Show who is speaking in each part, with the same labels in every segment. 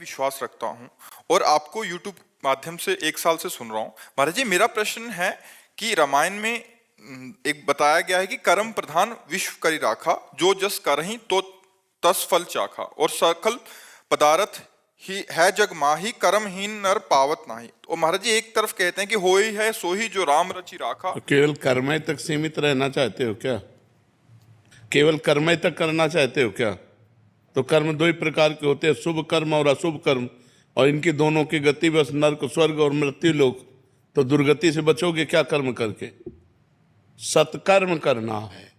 Speaker 1: विश्वास रखता हूँ और आपको यूट्यूब माध्यम से 1 साल से सुन रहा हूँ। महाराज जी, मेरा प्रश्न है कि रामायण में एक बताया गया है कि कर्म प्रधान विश्व करी राखा, जो जस करहिं तो तस फल चाखा, और सकल पदार्थ ही है जग माही, कर्महीन नर पावत नाही। तो महाराज जी एक तरफ कहते हैं कि होई है सोही जो राम रचि राखा।
Speaker 2: तो केवल कर्मय तक सीमित रहना चाहते हो क्या? केवल कर्मय तक करना चाहते हो क्या? तो कर्म दो ही प्रकार के होते हैं, शुभ कर्म और अशुभ कर्म, और इनकी दोनों की गति बस नरक, स्वर्ग और मृत्यु लोक। तो दुर्गति से बचोगे क्या कर्म करके? सत्कर्म करना है,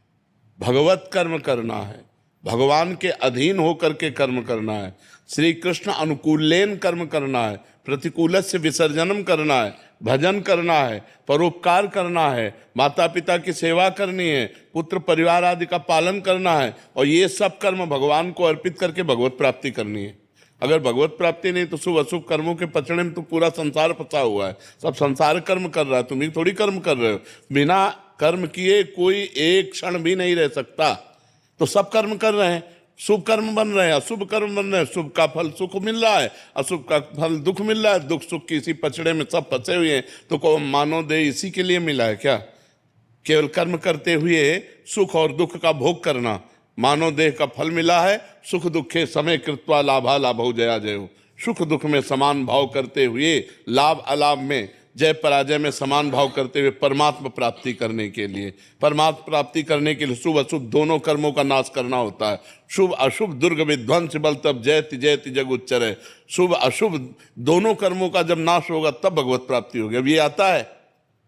Speaker 2: भगवत कर्म करना है, भगवान के अधीन होकर के कर्म करना है, श्री कृष्ण अनुकूलेन कर्म करना है, प्रतिकूल से विसर्जनम करना है, भजन करना है, परोपकार करना है, माता पिता की सेवा करनी है, पुत्र परिवार आदि का पालन करना है, और ये सब कर्म भगवान को अर्पित करके भगवत प्राप्ति करनी है। अगर भगवत प्राप्ति नहीं तो शुभ अशुभ कर्मों के पचड़े में तो पूरा संसार फंसा हुआ है। सब संसार कर्म कर रहा है, तुम ही थोड़ी कर्म कर रहे हो। बिना कर्म किए कोई एक क्षण भी नहीं रह सकता। तो सब कर्म कर रहे हैं, शुभ कर्म बन रहे हैं, अशुभ कर्म बन रहे हैं। शुभ का फल सुख मिल रहा है, अशुभ का फल दुख मिल रहा है। दुख सुख की इसी पचड़े में सब फंसे हुए हैं। तो को मानो दे इसी के लिए मिला है क्या? केवल कर्म करते हुए सुख और दुख का भोग करना। मानव देह का फल मिला है, सुख दुखे समय कृत्वा लाभा लाभो जया जयो। सुख दुख में समान भाव करते हुए, लाभ अलाभ में, जय पराजय में समान भाव करते हुए परमात्मा प्राप्ति करने के लिए, परमात्मा प्राप्ति करने के लिए शुभ अशुभ दोनों कर्मों का नाश करना होता है। शुभ अशुभ दुर्ग विध्वंस बल तब जयति जयति जग उच्चर। शुभ अशुभ दोनों कर्मों का जब नाश होगा तब भगवत प्राप्ति होगी। अब ये आता है,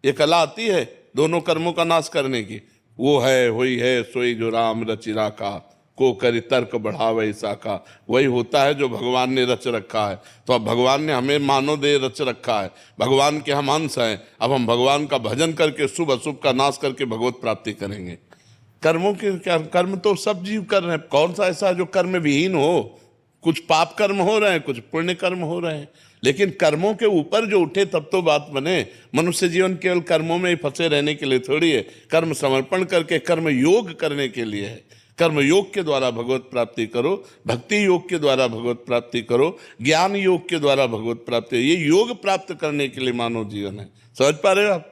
Speaker 2: ये कला आती है दोनों कर्मों का नाश करने की। वो है हुई है सोई जो राम रचि राखा, को करी तर्क बढ़ावे साका। वही होता है जो भगवान ने रच रखा है। तो अब भगवान ने हमें मानव देह रच रखा है, भगवान के हम अंश हैं। अब हम भगवान का भजन करके शुभ अशुभ का नाश करके भगवत प्राप्ति करेंगे। कर्मों के क्या, कर्म तो सब जीव कर रहे हैं। कौन सा ऐसा जो कर्म विहीन हो? कुछ पाप कर्म हो रहे हैं, कुछ पुण्य कर्म हो रहे हैं, लेकिन कर्मों के ऊपर जो उठे तब तो बात बने। मनुष्य जीवन केवल कर्मों में ही फंसे रहने के लिए थोड़ी है। कर्म समर्पण करके कर्म योग करने के लिए है। कर्म योग के द्वारा भगवत प्राप्ति करो, भक्ति योग के द्वारा भगवत प्राप्ति करो, ज्ञान योग के द्वारा भगवत प्राप्ति। ये योग प्राप्त करने के लिए मानव जीवन है। समझ पा रहे हो आप?